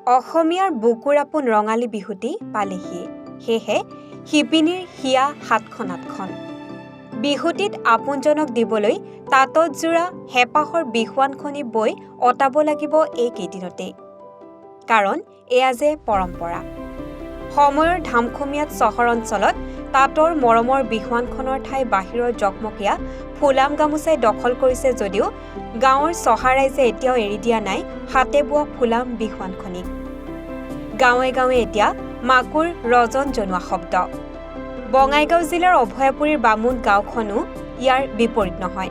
অসমীয়াৰ বুকুৰ আপোন ৰঙালী বিহুটি পালেহি সেয়েহে শিপিনীৰ হিয়া হাতখন আঠখন বিহুটিত আপোনজনক দিবলৈ তাঁতত জোৰা হেঁপাহৰ বিহুৱানখনি বৈ অতাব লাগিব এইকেইদিনতে কাৰণ এয়া যে পৰম্পৰা সময়ৰ ধামখুমীয়াত চহৰ অঞ্চলত তাঁতৰ মৰমৰ বিহুৱানখনৰ ঠাই বাহিৰৰ জকমকীয়া ফুলাম গামোচাই দখল কৰিছে যদিও গাঁৱৰ চহা ৰাইজে এতিয়াও এৰি দিয়া নাই হাতে বোৱা ফুলাম বিহুৱানখনিক গাঁৱে গাঁৱে এতিয়া মাকুৰ ৰজন জনোৱা শব্দ বঙাইগাঁও জিলাৰ অভয়াপুৰীৰ বামুণ গাঁওখনো ইয়াৰ বিপৰীত নহয়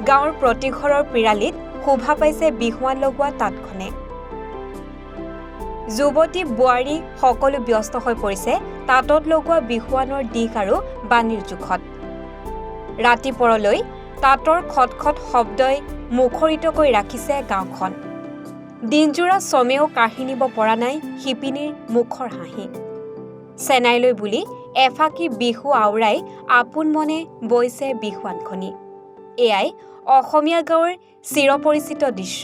গাঁৱৰ প্ৰতি ঘৰৰ পিৰালিত শোভা পাইছে বিহুৱান লগোৱা তাঁতখনে যুৱতী বোৱাৰী সকলো ব্যস্ত হৈ পৰিছে তাঁতত লগোৱা বিহুৱানৰ দিশ আৰু বাণীৰ জোখত ৰাতিপৰলৈ তাঁতৰ খটখট শব্দই মুখৰিত কৰি ৰাখিছে গাঁওখন দিনজোৰা চমেও কাঢ়ি নিব পৰা নাই শিপিনীৰ মুখৰ হাঁহি চেনাইলৈ বুলি এফাকি বিহু আওৰাই আপোন মনে বৈছে বিহুৱানখনি এয়াই অসমীয়া গাঁৱৰ চিৰপৰিচিত দৃশ্য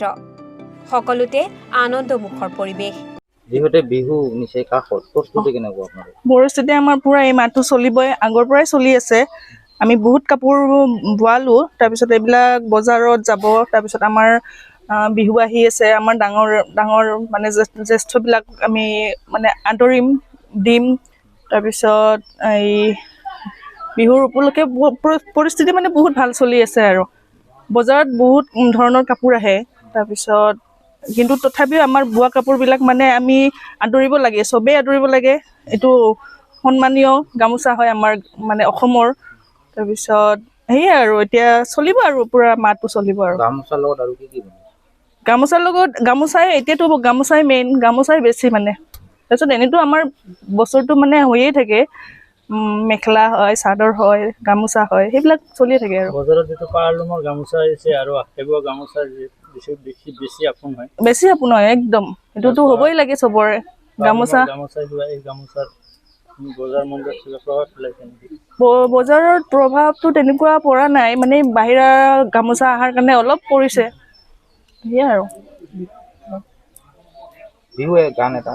সকলোতে আনন্দমুখৰ পৰিৱেশ যিহেতু বিহু নিশ্চয় কাষত প্ৰস্তুতি কেনেকুৱা আপোনালোকৰ পৰিস্থিতি আমাৰ পুৰা এই মাহটো চলিবই আগৰ পৰাই চলি আছে আমি বহুত কাপোৰ বোৱালো তাৰপিছত এইবিলাক বজাৰত যাব তাৰপিছত আমাৰ বিহু আহি আছে আমাৰ ডাঙৰ ডাঙৰ মানে জ্যেষ্ঠবিলাক আমি মানে আদৰিম দিম তাৰপিছত এই বিহুৰ উপলক্ষে পৰিস্থিতি মানে বহুত ভাল চলি আছে আৰু বজাৰত বহুত ধৰণৰ কাপোৰ আহে তাৰপিছত কিন্তু তথাপিও আমাৰ বোৱা কাপোৰবিলাক মানে আমি আদৰিব লাগে চবেই আদৰিব লাগে এইটো সন্মানীয় গামোচা হয় আমাৰ মানে অসমৰ তাৰপিছত সেয়াই আৰু এতিয়া চলিব আৰু পুৰা মাহটো চলিব আৰু গামোচাৰ লগত আৰু কি গামোচাৰ লগত গামোচাই এতিয়াতো গামোচাই মেইন গামোচাই বেছি মানে তাৰপিছত এনেতো আমাৰ বছৰটো মানে হৈয়ে থাকে মেখেলা হয় চাদৰ হয় গামোচা হয় সেইবিলাক চলিয়ে থাকে আৰু বজাৰত যিটো পাৰলুমৰ গামোচা আহিছে আৰু আঠেবোৱা গামোচা বেছি আপোন হয় একদম এইটোতো হ'বই লাগে চবৰে গামোচা এই গামোচাৰ বজাৰ মূল্যত কিবা প্ৰভাৱ পেলাইছে নেকি বজাৰত প্ৰভাৱটো তেনেকুৱা পৰা নাই মানে বাহিৰা গামোচা অহাৰ কাৰণে অলপ পৰিছে সেয়াই আৰু বিহু গান এটা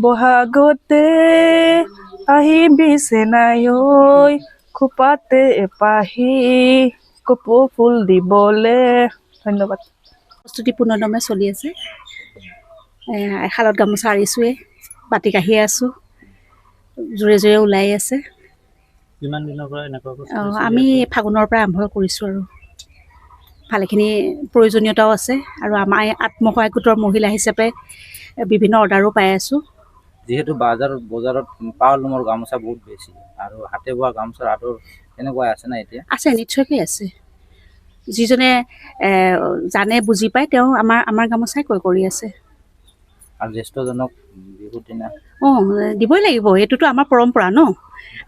বহাগতে আহিবি চেনাই ঐ খোপাতে এপাহি কপৌ ফুল দিবলে ধন্যবাদ প্ৰস্তুতি পূৰ্ণদমে চলি আছে শালত গামোচা আৰিছোৱে বাতি কাঢ়ি আছোঁ জোৰে জোৰে ওলাই আছে কিমান দিনৰ পৰা এনেকুৱা আমি ফাগুনৰ পৰা আৰম্ভ কৰিছোঁ আৰু ভালেখিনি প্ৰয়োজনীয়তাও আছে আৰু আমাৰ আত্মসহায়ক গোটৰ মহিলা হিচাপে বিভিন্ন অৰ্ডাৰো পাই আছোঁ যিহেতু বজাৰত পাৰলুমৰ গামোচা বহুত বেছি আৰু হাতে বোৱা গামোচাৰ আদৰ এনেকুৱা আছে না এতিয়া আছে নিশ্চয়কৈ আছে যিজনে জানে বুজি পায় তেওঁ আমাৰ গামোচাই ক্ৰয় কৰি আছে আৰু জ্যেষ্ঠজনক বিহুৰ দিনা দিবই লাগিব এইটোতো আমাৰ পৰম্পৰা ন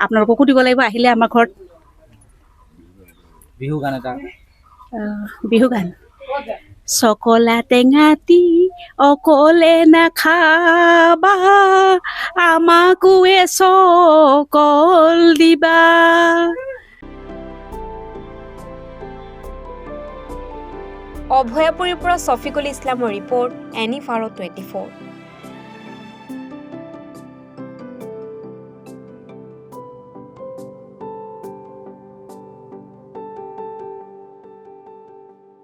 আপোনালোককো দিব লাগিব আহিলে আমাৰ ঘৰত বিহু গান এটা বিহু গান চকলা টেঙাটি অকলে নাখাবা আমাকো চকল দিবা অভয়াপুৰীৰ পৰা ছফিকুল ইছলামৰ ৰিপৰ্ট এনি ফাৰো 24